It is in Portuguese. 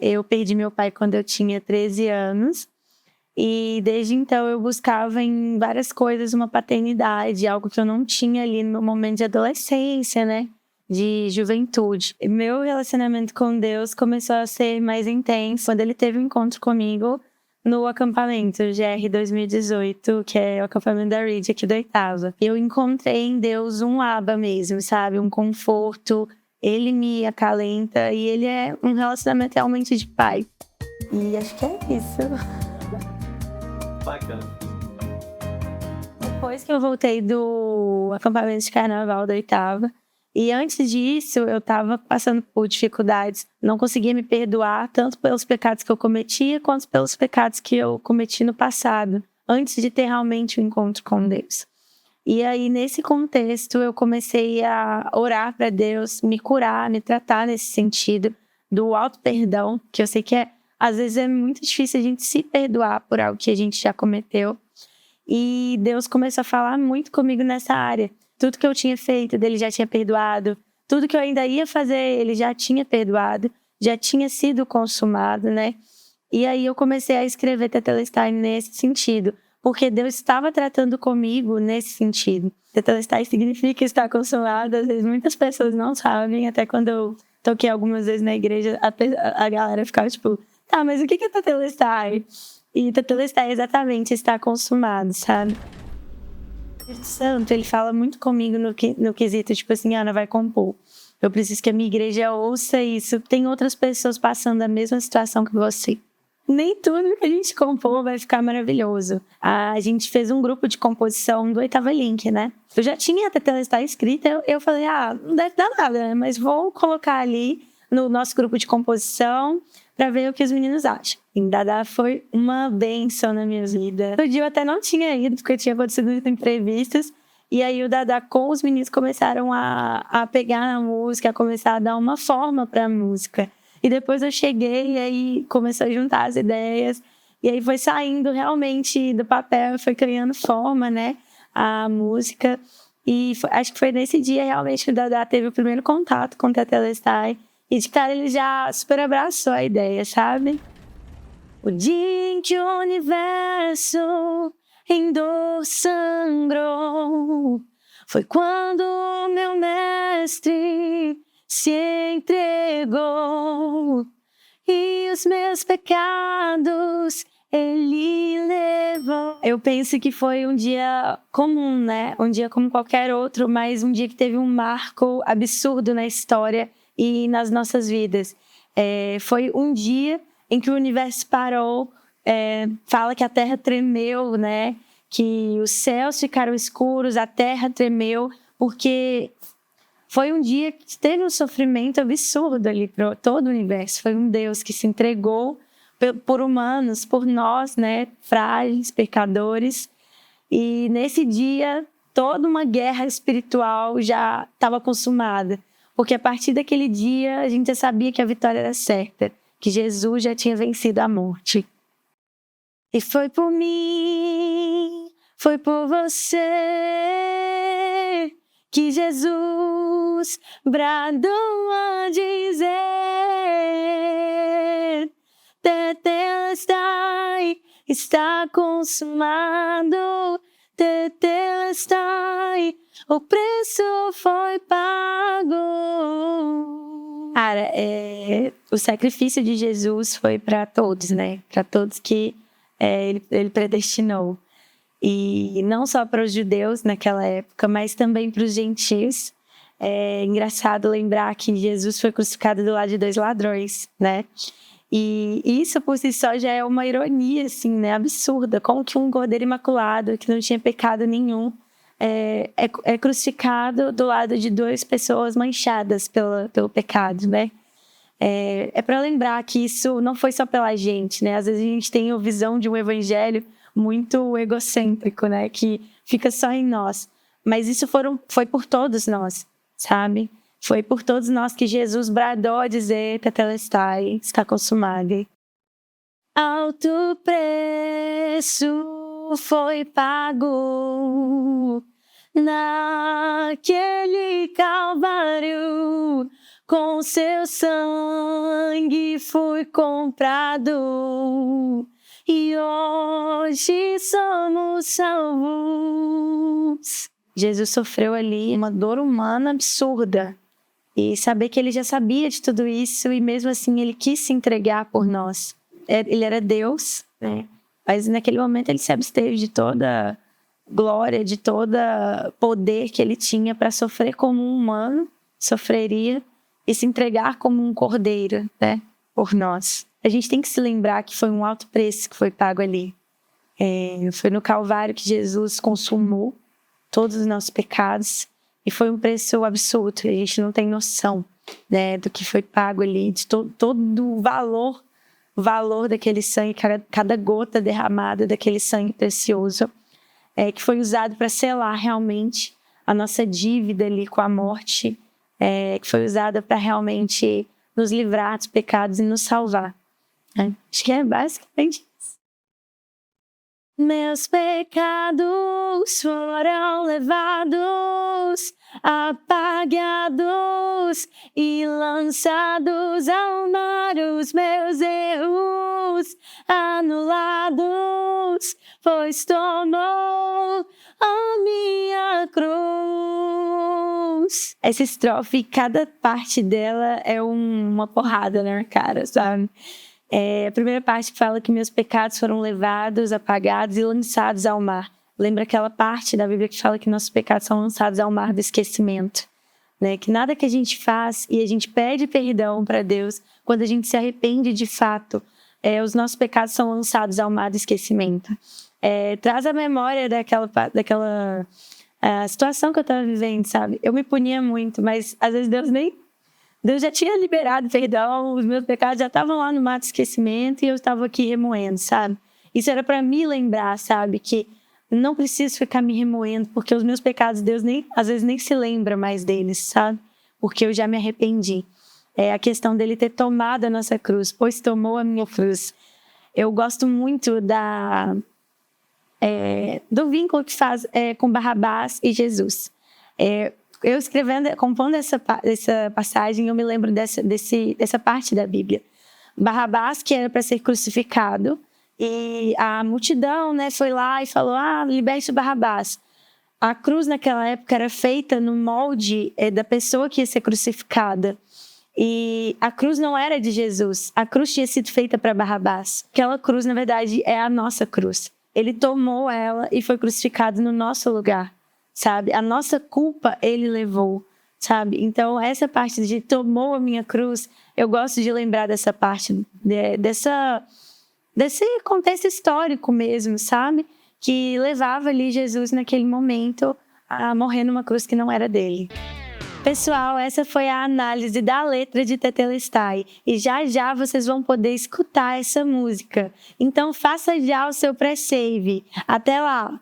Eu perdi meu pai quando eu tinha 13 anos. E desde então eu buscava em várias coisas uma paternidade, algo que eu não tinha ali no meu momento de adolescência, né? De juventude. E meu relacionamento com Deus começou a ser mais intenso quando ele teve um encontro comigo no acampamento GR 2018, que é o acampamento da Reed aqui da Oitava. Eu encontrei em Deus um aba mesmo, sabe? Um conforto. Ele me acalenta e ele é um relacionamento realmente de pai. E acho que é isso. Bacana. Depois que eu voltei do acampamento de carnaval da Oitava, e antes disso eu estava passando por dificuldades, não conseguia me perdoar tanto pelos pecados que eu cometia, quanto pelos pecados que eu cometi no passado, antes de ter realmente um encontro com Deus. E aí, nesse contexto, eu comecei a orar para Deus me curar, me tratar nesse sentido do auto-perdão, que eu sei que às vezes é muito difícil a gente se perdoar por algo que a gente já cometeu. E Deus começou a falar muito comigo nessa área. Tudo que eu tinha feito, dele já tinha perdoado. Tudo que eu ainda ia fazer, ele já tinha perdoado. Já tinha sido consumado, né? E aí eu comecei a escrever Tetelestai nesse sentido. Porque Deus estava tratando comigo nesse sentido. Tetelestai significa estar consumado. Às vezes muitas pessoas não sabem. Até quando eu toquei algumas vezes na igreja, a galera ficava tipo... Tá, mas o que é Tetelestai? E Tetelestai é exatamente estar consumado, sabe? O Espírito Santo, ele fala muito comigo no quesito, tipo assim, Ana, vai compor. Eu preciso que a minha igreja ouça isso. Tem outras pessoas passando a mesma situação que você. Nem tudo que a gente compor vai ficar maravilhoso. A gente fez um grupo de composição do Oitava Link, né? Eu já tinha a Tetelestai escrita, eu falei, não deve dar nada, né? Mas vou colocar ali no nosso grupo de composição para ver o que os meninos acham. E Dada foi uma bênção na minha vida. No dia eu até não tinha ido, porque tinha acontecido imprevistos. E aí o Dada com os meninos começaram a pegar na música, a começar a dar uma forma para a música. E depois eu cheguei e aí começou a juntar as ideias. E aí foi saindo realmente do papel, foi ganhando forma, né? A música. E acho que foi nesse dia realmente que o Dada teve o primeiro contato com o Tetelestai. E de cara ele já super abraçou a ideia, sabe? O dia em que o universo em dor sangrou foi quando o meu mestre se entregou e os meus pecados ele levou. Eu penso que foi um dia comum, né? Um dia como qualquer outro, mas um dia que teve um marco absurdo na história e nas nossas vidas. Foi um dia em que o universo parou, fala que a terra tremeu, né? Que os céus ficaram escuros, a terra tremeu, porque foi um dia que teve um sofrimento absurdo ali para todo o universo. Foi um Deus que se entregou por humanos, por nós, né? Frágeis, pecadores. E nesse dia, toda uma guerra espiritual já estava consumada. Porque a partir daquele dia, a gente já sabia que a vitória era certa, que Jesus já tinha vencido a morte. E foi por mim, foi por você, que Jesus bradou a dizer: Tetelestai, está consumado. Tetelestai, o preço foi pago. Cara, o sacrifício de Jesus foi para todos, né? Para todos que ele predestinou. E não só para os judeus naquela época, mas também para os gentios. É engraçado lembrar que Jesus foi crucificado do lado de 2 ladrões, né? E isso por si só já é uma ironia, assim, né? Absurda. Como que um cordeiro imaculado, que não tinha pecado nenhum, é crucificado do lado de 2 pessoas manchadas pelo pecado, né? É para lembrar que isso não foi só pela gente, né? Às vezes a gente tem a visão de um evangelho muito egocêntrico, né? Que fica só em nós. Mas isso foi por todos nós, sabe? Foi por todos nós que Jesus bradou a dizer: Tetelestai, está consumado. Alto preço foi pago naquele Calvário, com seu sangue fui comprado e hoje somos salvos. Jesus sofreu ali uma dor humana absurda. E saber que ele já sabia de tudo isso e mesmo assim ele quis se entregar por nós. Ele era Deus, né? Mas naquele momento ele se absteve de toda glória, de todo poder que ele tinha para sofrer como um humano, sofreria, e se entregar como um cordeiro, né? Por nós. A gente tem que se lembrar que foi um alto preço que foi pago ali. Foi no Calvário que Jesus consumou todos os nossos pecados. E foi um preço absurdo, a gente não tem noção, né, do que foi pago ali, de todo o valor daquele sangue, cada gota derramada daquele sangue precioso, que foi usado para selar realmente a nossa dívida ali com a morte, que foi usada para realmente nos livrar dos pecados e nos salvar. Acho que é basicamente isso. Meus pecados foram levados, apagados e lançados ao mar, os meus erros anulados, pois tomou a minha cruz. Essa estrofe, cada parte dela é uma porrada na cara, sabe? A primeira parte fala que meus pecados foram levados, apagados e lançados ao mar. Lembra aquela parte da Bíblia que fala que nossos pecados são lançados ao mar do esquecimento, né? Que nada que a gente faz e a gente pede perdão para Deus, quando a gente se arrepende de fato, os nossos pecados são lançados ao mar do esquecimento. Traz a memória daquela situação que eu estava vivendo, sabe? Eu me punia muito, mas às vezes Deus já tinha liberado perdão, os meus pecados já estavam lá no mar do esquecimento e eu estava aqui remoendo, sabe? Isso era para me lembrar, sabe? Que não preciso ficar me remoendo, porque os meus pecados, Deus às vezes nem se lembra mais deles, sabe? Porque eu já me arrependi. A questão dele ter tomado a nossa cruz, pois tomou a minha cruz. Eu gosto muito do vínculo que faz com Barrabás e Jesus. Eu compondo essa passagem, eu me lembro dessa parte da Bíblia. Barrabás, que era para ser crucificado, e a multidão, né, foi lá e falou, liberte o Barrabás. A cruz naquela época era feita no molde da pessoa que ia ser crucificada. E a cruz não era de Jesus, a cruz tinha sido feita para Barrabás. Aquela cruz, na verdade, é a nossa cruz. Ele tomou ela e foi crucificado no nosso lugar. Sabe? A nossa culpa ele levou, sabe? Então, essa parte de tomou a minha cruz, eu gosto de lembrar dessa parte, desse contexto histórico mesmo, sabe? Que levava ali Jesus naquele momento a morrer numa cruz que não era dele. Pessoal, essa foi a análise da letra de Tetelestai e já vocês vão poder escutar essa música. Então, faça já o seu pré-save. Até lá!